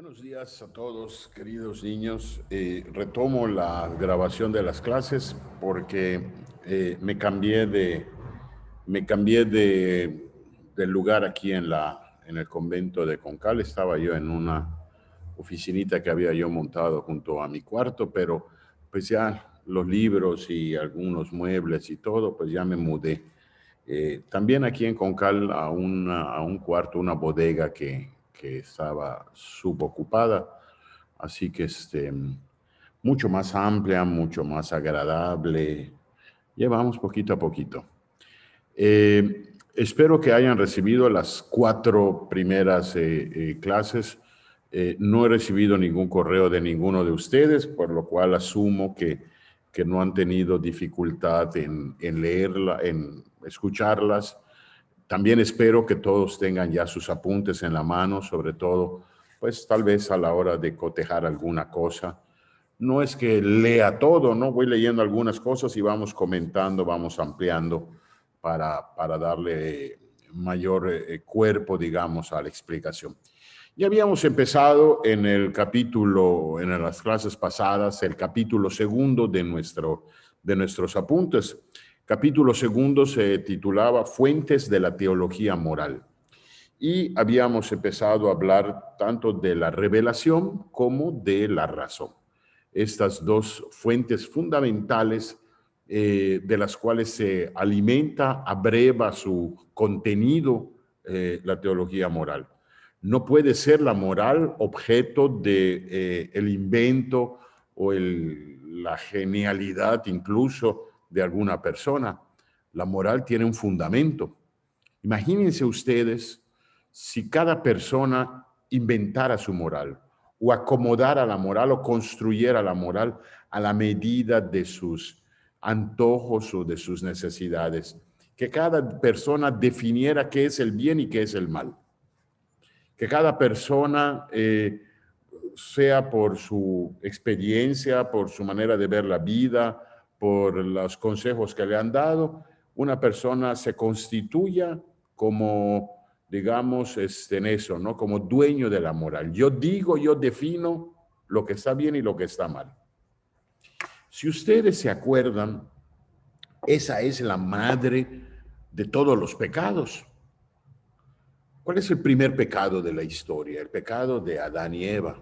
Buenos días a todos, queridos niños. Retomo la grabación de las clases porque del lugar aquí en el convento de Concal. Estaba yo en una oficinita que había yo montado junto a mi cuarto, pero pues ya los libros y algunos muebles y todo, pues ya me mudé. También aquí en Concal a un cuarto, una bodega que estaba subocupada, así que mucho más amplia, mucho más agradable. Llevamos poquito a poquito. Espero que hayan recibido las 4 primeras clases. No he recibido ningún correo de ninguno de ustedes, por lo cual asumo que no han tenido dificultad en leerla, en escucharlas. También espero que todos tengan ya sus apuntes en la mano, sobre todo, pues tal vez a la hora de cotejar alguna cosa. No es que lea todo, ¿no? Voy leyendo algunas cosas y vamos comentando, vamos ampliando para darle mayor cuerpo, digamos, a la explicación. Ya habíamos empezado en las clases pasadas, el capítulo segundo de nuestros apuntes. Capítulo segundo se titulaba Fuentes de la Teología Moral. Y habíamos empezado a hablar tanto de la revelación como de la razón. Estas dos fuentes fundamentales de las cuales se alimenta, abreva su contenido la teología moral. No puede ser la moral objeto de el invento o la genialidad incluso de alguna persona. La moral tiene un fundamento. Imagínense ustedes si cada persona inventara su moral o acomodara la moral o construyera la moral a la medida de sus antojos o de sus necesidades. Que cada persona definiera qué es el bien y qué es el mal. Que cada persona, sea por su experiencia, por su manera de ver la vida, por los consejos que le han dado, una persona se constituya como, digamos, en eso, ¿no? Como dueño de la moral. Yo digo, yo defino lo que está bien y lo que está mal. Si ustedes se acuerdan, esa es la madre de todos los pecados. ¿Cuál es el primer pecado de la historia? El pecado de Adán y Eva.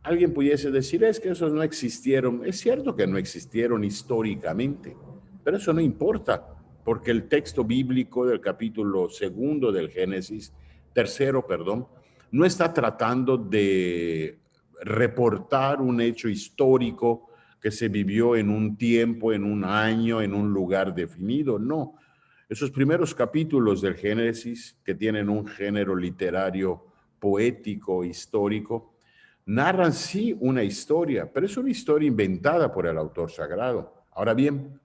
Alguien pudiese decir, es que esos no existieron. Es cierto que no existieron históricamente, pero eso no importa, porque el texto bíblico del capítulo tercero, no está tratando de reportar un hecho histórico que se vivió en un tiempo, en un año, en un lugar definido. No. Esos primeros capítulos del Génesis, que tienen un género literario poético, histórico, narran sí una historia, pero es una historia inventada por el autor sagrado. Ahora bien,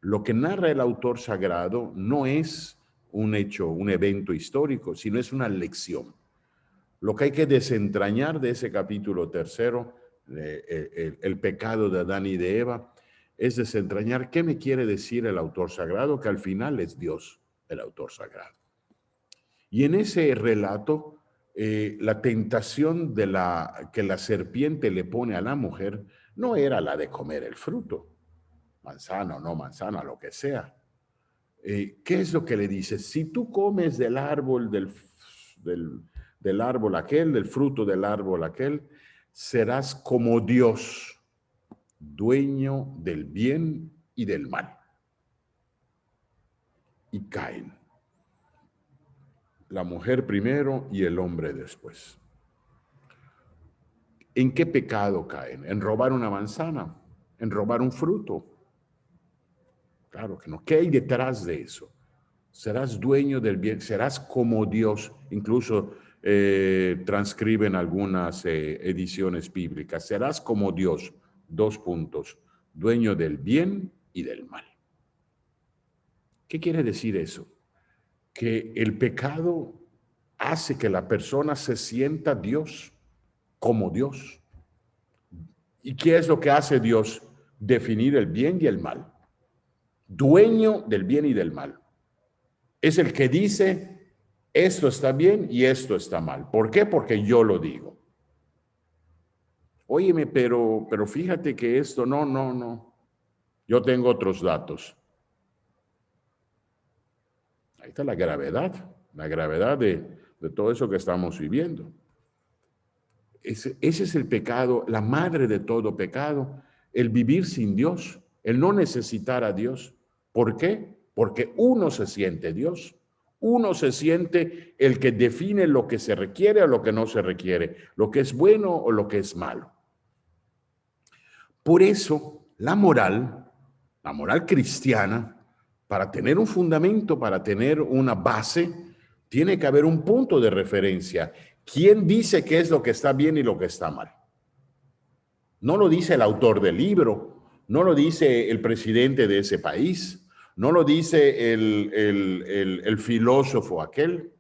lo que narra el autor sagrado no es un hecho, un evento histórico, sino es una lección. Lo que hay que desentrañar de ese capítulo tercero, el pecado de Adán y de Eva, es desentrañar qué me quiere decir el autor sagrado, que al final es Dios, el autor sagrado. Y en ese relato, la tentación que la serpiente le pone a la mujer no era la de comer el fruto, manzana o no manzana, lo que sea. ¿Qué es lo que le dice? Si tú comes del árbol, del árbol aquel, del fruto del árbol aquel, serás como Dios, dueño del bien y del mal. Y caen. La mujer primero y el hombre después. ¿En qué pecado caen? ¿En robar una manzana? ¿En robar un fruto? Claro que no. ¿Qué hay detrás de eso? Serás dueño del bien, serás como Dios. Incluso transcriben algunas ediciones bíblicas. Serás como Dios, 2 puntos, dueño del bien y del mal. ¿Qué quiere decir eso? Que el pecado hace que la persona se sienta Dios, como Dios. ¿Y qué es lo que hace Dios? Definir el bien y el mal. Dueño del bien y del mal. Es el que dice, esto está bien y esto está mal. ¿Por qué? Porque yo lo digo. Óyeme, pero fíjate que esto, no. Yo tengo otros datos. Ahí está la gravedad de todo eso que estamos viviendo. Ese es el pecado, la madre de todo pecado, el vivir sin Dios, el no necesitar a Dios. ¿Por qué? Porque uno se siente Dios. Uno se siente el que define lo que se requiere o lo que no se requiere, lo que es bueno o lo que es malo. Por eso, la moral cristiana, para tener un fundamento, para tener una base, tiene que haber un punto de referencia. ¿Quién dice qué es lo que está bien y lo que está mal? No lo dice el autor del libro, no lo dice el presidente de ese país, no lo dice el filósofo aquel.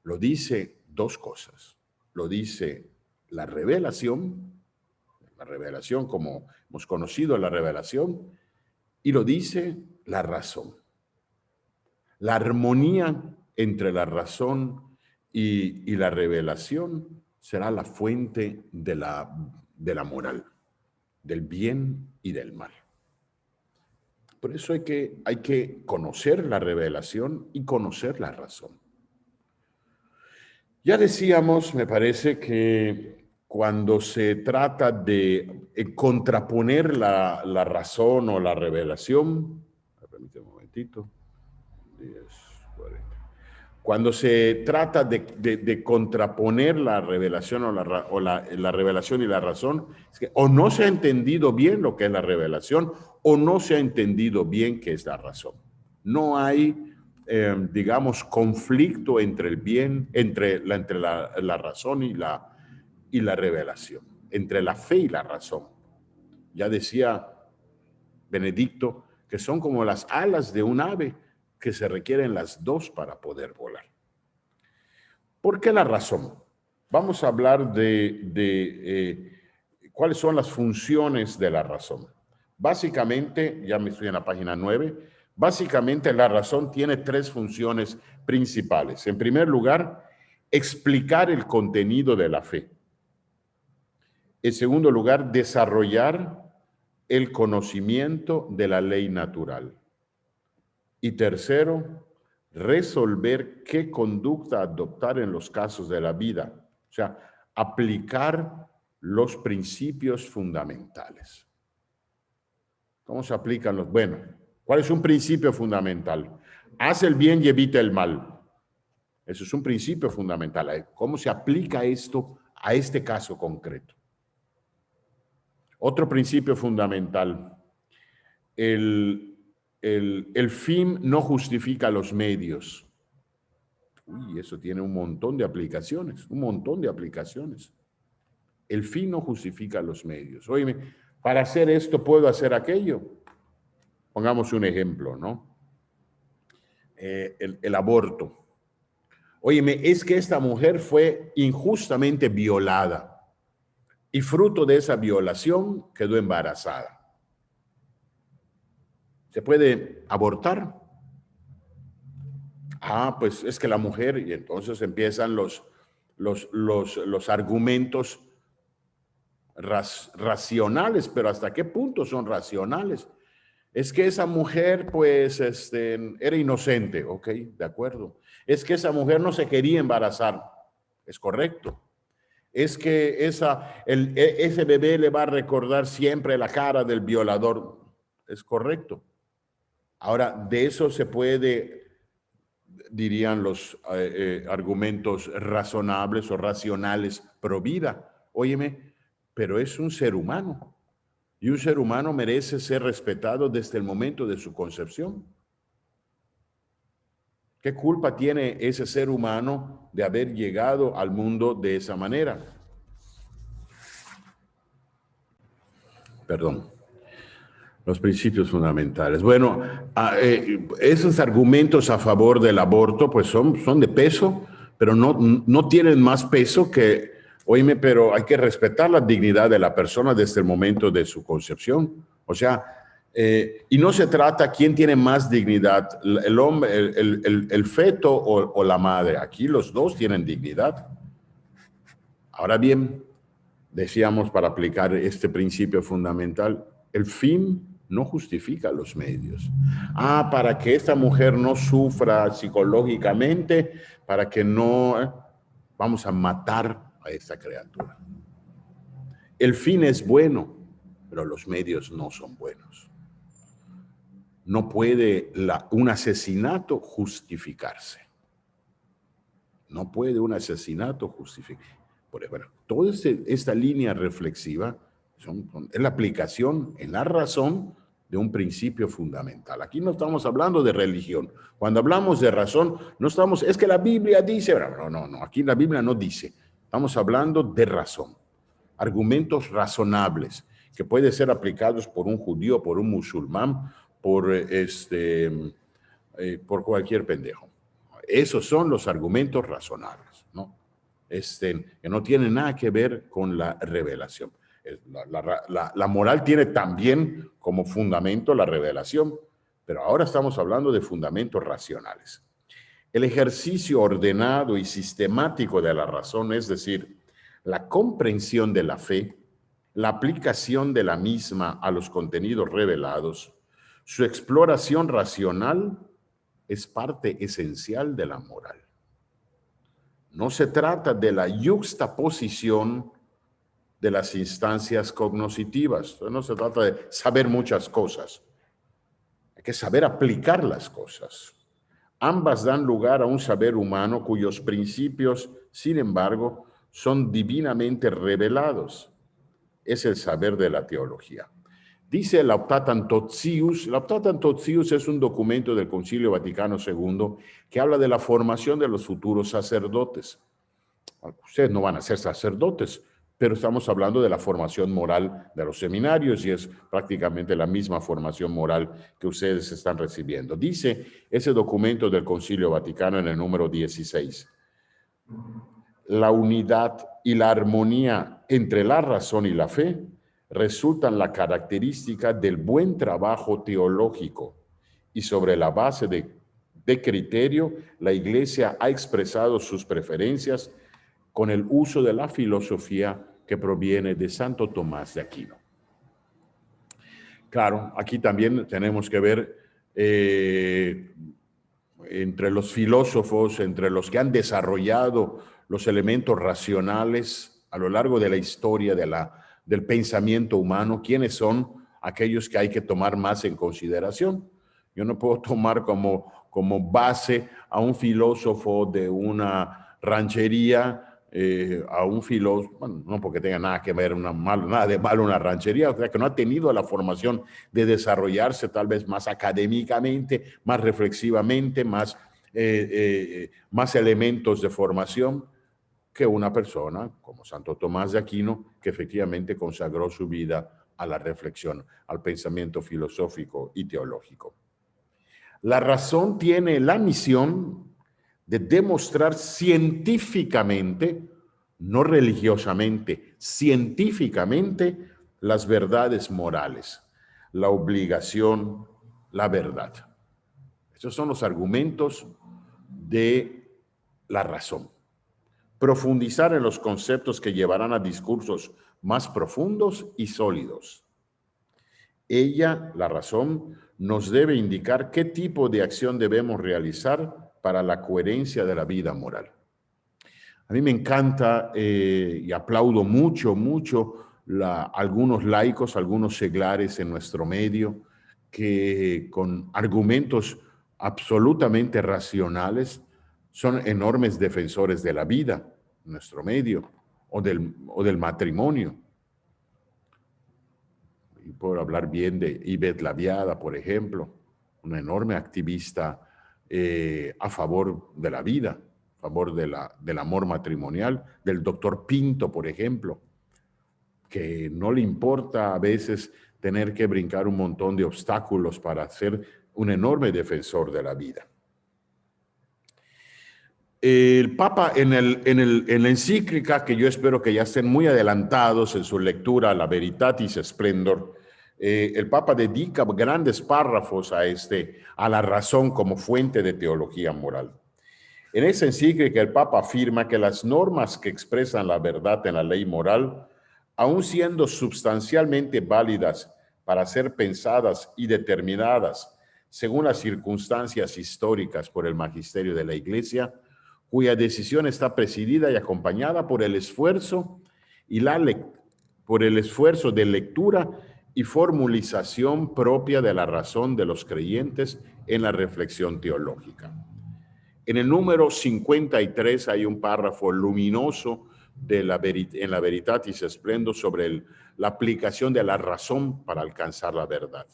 Lo dice dos cosas. Lo dice la revelación como hemos conocido la revelación, y lo dice la razón. La armonía entre la razón y la revelación será la fuente de la moral, del bien y del mal. Por eso hay que conocer la revelación y conocer la razón. Ya decíamos, me parece que cuando se trata de contraponer la razón o la revelación, permítame un momentito, 10:40. Cuando se trata de contraponer la revelación o la revelación y la razón, es que o no se ha entendido bien lo que es la revelación o no se ha entendido bien qué es la razón. No hay, digamos, conflicto entre el bien, entre la razón y la revelación, entre la fe y la razón. Ya decía Benedicto que son como las alas de un ave, que se requieren las dos para poder volar. ¿Por qué la razón? Vamos a hablar de cuáles son las funciones de la razón. Básicamente, ya me estoy en la página 9, básicamente la razón tiene tres funciones principales. En primer lugar, explicar el contenido de la fe. En segundo lugar, desarrollar el conocimiento de la ley natural. Y tercero, resolver qué conducta adoptar en los casos de la vida. O sea, aplicar los principios fundamentales. ¿Cómo se aplican los? Bueno, ¿cuál es un principio fundamental? Haz el bien y evita el mal. Eso es un principio fundamental. ¿Cómo se aplica esto a este caso concreto? Otro principio fundamental. El fin no justifica los medios. Uy, eso tiene un montón de aplicaciones, El fin no justifica los medios. Óyeme, para hacer esto puedo hacer aquello. Pongamos un ejemplo, ¿no? El aborto. Óyeme, es que esta mujer fue injustamente violada y fruto de esa violación quedó embarazada. ¿Se puede abortar? Ah, pues es que la mujer, y entonces empiezan los argumentos racionales, pero ¿hasta qué punto son racionales? Es que esa mujer, pues, era inocente, ok, de acuerdo. Es que esa mujer no se quería embarazar, es correcto. Es que ese bebé le va a recordar siempre la cara del violador, es correcto. Ahora, de eso se puede, dirían los argumentos razonables o racionales pro vida. Óyeme, pero es un ser humano. Y un ser humano merece ser respetado desde el momento de su concepción. ¿Qué culpa tiene ese ser humano de haber llegado al mundo de esa manera? Perdón. Los principios fundamentales. Bueno, esos argumentos a favor del aborto pues son de peso, pero no tienen más peso que, oíme, pero hay que respetar la dignidad de la persona desde el momento de su concepción. O sea, y no se trata quién tiene más dignidad, el hombre, el feto o la madre. Aquí los dos tienen dignidad. Ahora bien, decíamos para aplicar este principio fundamental, el fin no justifica los medios. Para que esta mujer no sufra psicológicamente, para que no, vamos a matar a esta criatura. El fin es bueno, pero los medios no son buenos. No puede un asesinato justificarse. No puede un asesinato justificarse. Bueno, toda esta línea reflexiva es la aplicación en la razón de un principio fundamental. Aquí no estamos hablando de religión. Cuando hablamos de razón, no estamos, es que la Biblia dice, no, aquí la Biblia no dice. Estamos hablando de razón. Argumentos razonables que pueden ser aplicados por un judío, por un musulmán, por cualquier pendejo. Esos son los argumentos razonables, ¿no? Que no tienen nada que ver con la revelación. La moral tiene también como fundamento la revelación, pero ahora estamos hablando de fundamentos racionales. El ejercicio ordenado y sistemático de la razón, es decir, la comprensión de la fe, la aplicación de la misma a los contenidos revelados, su exploración racional es parte esencial de la moral. No se trata de la yuxtaposición de las instancias cognoscitivas. No se trata de saber muchas cosas. Hay que saber aplicar las cosas. Ambas dan lugar a un saber humano cuyos principios, sin embargo, son divinamente revelados. Es el saber de la teología. Dice Lauptatan Totzius. Lauptatan Totzius es un documento del Concilio Vaticano II que habla de la formación de los futuros sacerdotes. Ustedes no van a ser sacerdotes, pero estamos hablando de la formación moral de los seminarios y es prácticamente la misma formación moral que ustedes están recibiendo. Dice ese documento del Concilio Vaticano en el número 16. La unidad y la armonía entre la razón y la fe resultan la característica del buen trabajo teológico y sobre la base de criterio, la Iglesia ha expresado sus preferencias con el uso de la filosofía que proviene de Santo Tomás de Aquino. Claro, aquí también tenemos que ver entre los filósofos, entre los que han desarrollado los elementos racionales a lo largo de la historia del pensamiento humano, quiénes son aquellos que hay que tomar más en consideración. Yo no puedo tomar como base a un filósofo de una ranchería, a un filósofo, bueno, no porque tenga nada que ver, nada de malo una ranchería, o sea, que no ha tenido la formación de desarrollarse tal vez más académicamente, más reflexivamente, más elementos de formación que una persona como Santo Tomás de Aquino, que efectivamente consagró su vida a la reflexión, al pensamiento filosófico y teológico. La razón tiene la misión de demostrar científicamente, no religiosamente, científicamente las verdades morales, la obligación, la verdad. Estos son los argumentos de la razón. Profundizar en los conceptos que llevarán a discursos más profundos y sólidos. Ella, la razón, nos debe indicar qué tipo de acción debemos realizar para la coherencia de la vida moral. A mí me encanta y aplaudo mucho algunos laicos, algunos seglares en nuestro medio que con argumentos absolutamente racionales son enormes defensores de la vida en nuestro medio o del matrimonio. Y puedo hablar bien de Ivette Laviada, por ejemplo, una enorme activista a favor de la vida, a favor del amor matrimonial, del doctor Pinto, por ejemplo, que no le importa a veces tener que brincar un montón de obstáculos para ser un enorme defensor de la vida. El Papa en la encíclica, que yo espero que ya estén muy adelantados en su lectura, la Veritatis Splendor, el Papa dedica grandes párrafos a la razón como fuente de teología moral. En esa encíclica el Papa afirma que las normas que expresan la verdad en la ley moral aun siendo sustancialmente válidas para ser pensadas y determinadas según las circunstancias históricas por el magisterio de la Iglesia, cuya decisión está presidida y acompañada por el esfuerzo de lectura y formulización propia de la razón de los creyentes en la reflexión teológica. En el número 53 hay un párrafo luminoso en la Veritatis Splendor sobre la aplicación de la razón para alcanzar la verdad.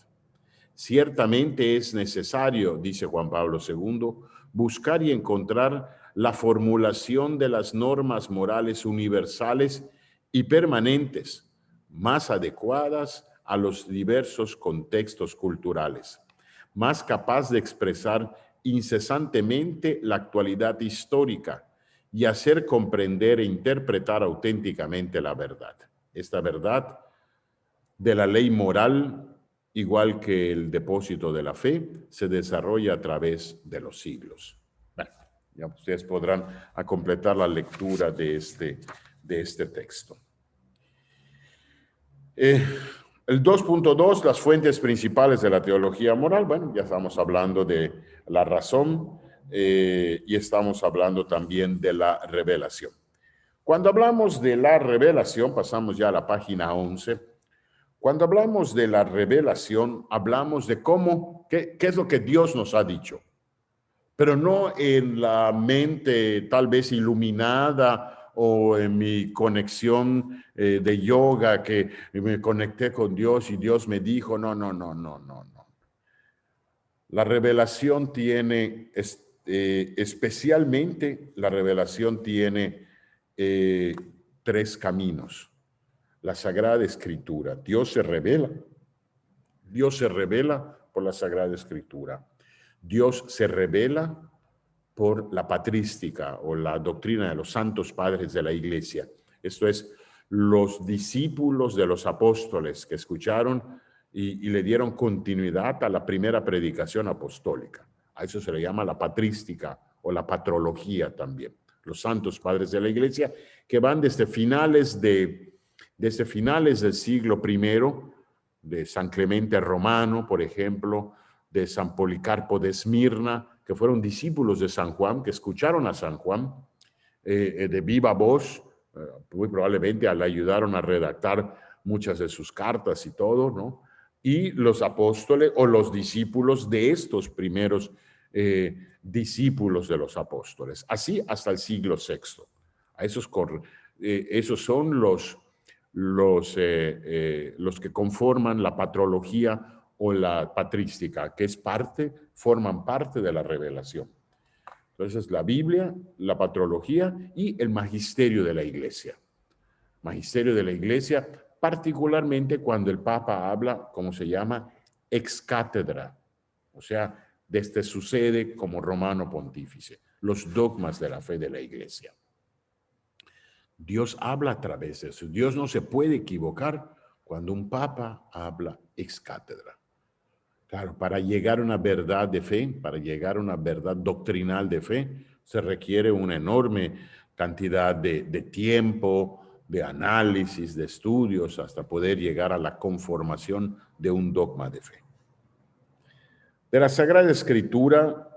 Ciertamente es necesario, dice Juan Pablo II, buscar y encontrar la formulación de las normas morales universales y permanentes, más adecuadas a los diversos contextos culturales, más capaz de expresar incesantemente la actualidad histórica y hacer comprender e interpretar auténticamente la verdad. Esta verdad de la ley moral, igual que el depósito de la fe, se desarrolla a través de los siglos. Bueno, ya ustedes podrán completar la lectura de este texto. El 2.2, las fuentes principales de la teología moral. Bueno, ya estamos hablando de la razón y estamos hablando también de la revelación. Cuando hablamos de la revelación, pasamos ya a la página 11. Cuando hablamos de la revelación, hablamos de qué es lo que Dios nos ha dicho, pero no en la mente tal vez iluminada o en mi conexión de yoga que me conecté con Dios y Dios me dijo, no. La revelación tiene, especialmente la revelación tiene 3 caminos. La Sagrada Escritura. Dios se revela por la Sagrada Escritura. Dios se revela por la patrística o la doctrina de los santos padres de la Iglesia. Esto es, los discípulos de los apóstoles que escucharon y le dieron continuidad a la primera predicación apostólica. A eso se le llama la patrística o la patrología también. Los santos padres de la Iglesia que van desde finales del siglo I, de San Clemente Romano, por ejemplo, de San Policarpo de Esmirna, que fueron discípulos de San Juan, que escucharon a San Juan de viva voz, muy probablemente le ayudaron a redactar muchas de sus cartas y todo, ¿no? Y los apóstoles o los discípulos de estos primeros discípulos de los apóstoles, así hasta el siglo VI. Esos son los que conforman la patrología o la patrística, que forman parte de la revelación. Entonces, la Biblia, la patrología y el magisterio de la Iglesia. Magisterio de la Iglesia, particularmente cuando el Papa habla, como se llama, ex cátedra, o sea, desde su sede como romano pontífice, los dogmas de la fe de la Iglesia. Dios habla a través de eso. Dios no se puede equivocar cuando un papa habla ex cátedra. Claro, para llegar a una verdad de fe, para llegar a una verdad doctrinal de fe, se requiere una enorme cantidad de tiempo, de análisis, de estudios, hasta poder llegar a la conformación de un dogma de fe. De la Sagrada Escritura,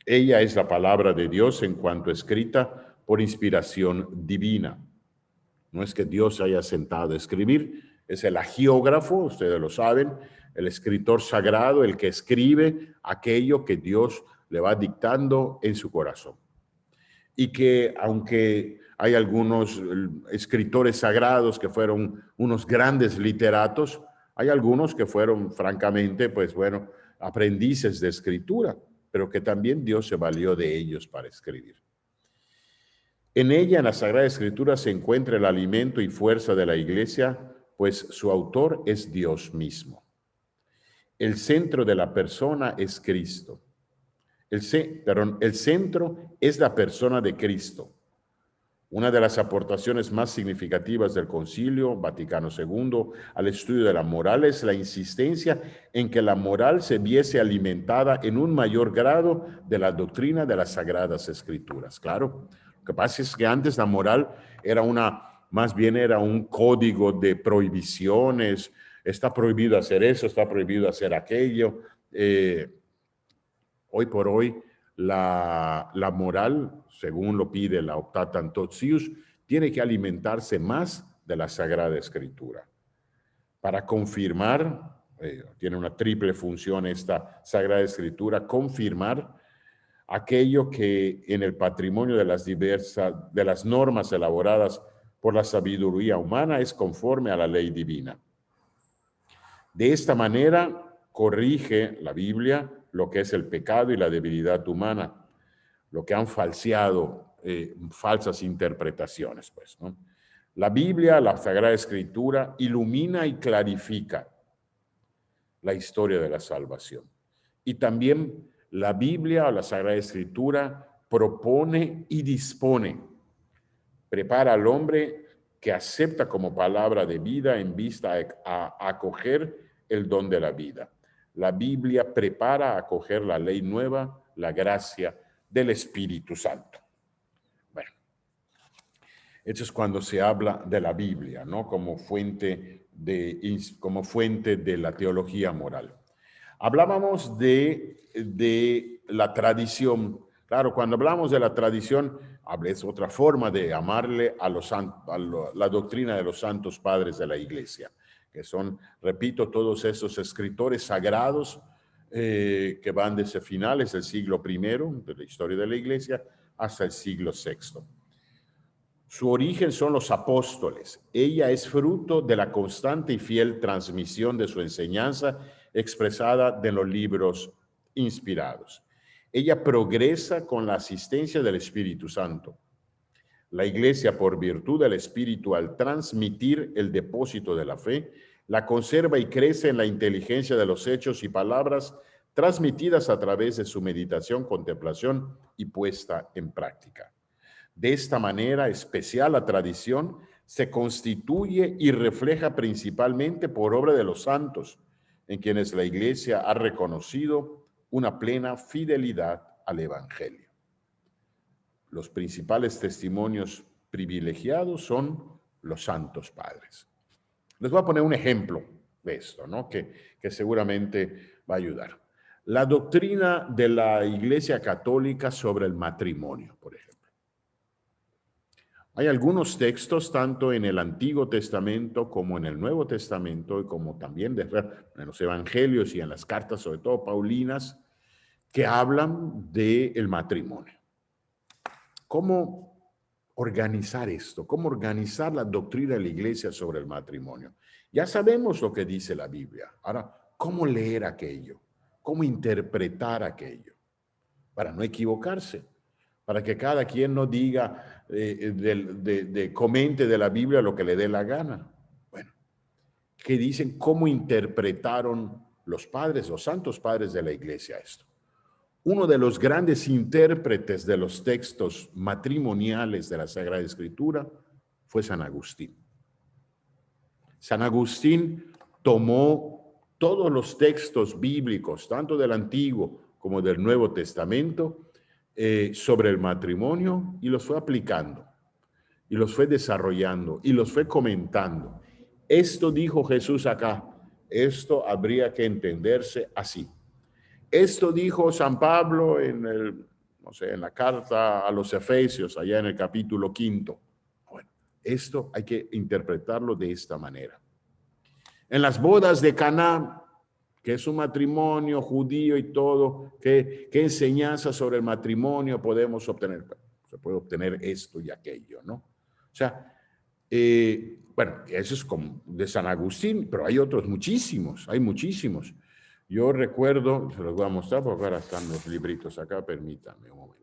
ella es la palabra de Dios en cuanto escrita por inspiración divina. No es que Dios se haya sentado a escribir, es el agiógrafo, ustedes lo saben, el escritor sagrado, el que escribe aquello que Dios le va dictando en su corazón. Y que aunque hay algunos escritores sagrados que fueron unos grandes literatos, hay algunos que fueron francamente, pues bueno, aprendices de escritura, pero que también Dios se valió de ellos para escribir. En ella, en la Sagrada Escritura, se encuentra el alimento y fuerza de la Iglesia, pues su autor es Dios mismo. El centro de la persona es Cristo. El centro es la persona de Cristo. Una de las aportaciones más significativas del Concilio Vaticano II al estudio de la moral es la insistencia en que la moral se viese alimentada en un mayor grado de la doctrina de las Sagradas Escrituras. Claro, lo que pasa es que antes la moral era una más bien era un código de prohibiciones. Está prohibido hacer eso, está prohibido hacer aquello. Hoy por hoy, la moral, según lo pide la Optatan Totius, tiene que alimentarse más de la Sagrada Escritura. Para confirmar, tiene una triple función esta Sagrada Escritura, confirmar aquello que en el patrimonio de las normas elaboradas por la sabiduría humana es conforme a la ley divina. De esta manera corrige la Biblia lo que es el pecado y la debilidad humana, lo que han falseado falsas interpretaciones, pues, ¿no? La Biblia, la Sagrada Escritura, ilumina y clarifica la historia de la salvación. Y también la Biblia o la Sagrada Escritura propone y dispone, prepara al hombre que acepta como palabra de vida en vista a acoger el don de la vida. La Biblia prepara a acoger la ley nueva, la gracia del Espíritu Santo. Bueno, eso es cuando se habla de la Biblia, ¿no? Como fuente de la teología moral. Hablábamos de la tradición. Claro, cuando hablamos de la tradición, es otra forma de llamarle a la doctrina de los santos padres de la Iglesia, que son, repito, todos esos escritores sagrados que van desde finales del siglo I de la historia de la Iglesia hasta el siglo VI. Su origen son los apóstoles. Ella es fruto de la constante y fiel transmisión de su enseñanza expresada de los libros inspirados. Ella progresa con la asistencia del Espíritu Santo. La Iglesia, por virtud del Espíritu, al transmitir el depósito de la fe, la conserva y crece en la inteligencia de los hechos y palabras transmitidas a través de su meditación, contemplación y puesta en práctica. De esta manera especial, la tradición se constituye y refleja principalmente por obra de los santos, en quienes la Iglesia ha reconocido una plena fidelidad al Evangelio. Los principales testimonios privilegiados son los santos padres. Les voy a poner un ejemplo de esto, ¿no? que seguramente va a ayudar. La doctrina de la Iglesia Católica sobre el matrimonio, por ejemplo. Hay algunos textos, tanto en el Antiguo Testamento como en el Nuevo Testamento, y como también en los Evangelios y en las cartas, sobre todo paulinas, que hablan del matrimonio. ¿Cómo organizar esto? ¿Cómo organizar la doctrina de la Iglesia sobre el matrimonio? Ya sabemos lo que dice la Biblia. Ahora, ¿cómo leer aquello? ¿Cómo interpretar aquello? Para no equivocarse, para que cada quien no diga, comente de la Biblia lo que le dé la gana. Bueno, ¿qué dicen? ¿Cómo interpretaron los padres, los santos padres de la Iglesia esto? Uno de los grandes intérpretes de los textos matrimoniales de la Sagrada Escritura fue San Agustín. San Agustín tomó todos los textos bíblicos, tanto del Antiguo como del Nuevo Testamento, sobre el matrimonio, y los fue aplicando, y los fue desarrollando, y los fue comentando. Esto dijo Jesús acá, esto habría que entenderse así. Esto dijo San Pablo en la carta a los Efesios, allá en el capítulo 5. Bueno, esto hay que interpretarlo de esta manera. En las bodas de Caná, que es un matrimonio judío y todo, ¿qué enseñanza sobre el matrimonio podemos obtener? Bueno, se puede obtener esto y aquello, ¿no? O sea, bueno, eso es como de San Agustín, pero hay otros muchísimos, hay muchísimos. Yo recuerdo, se los voy a mostrar porque ahora están los libritos acá, permítanme un momento.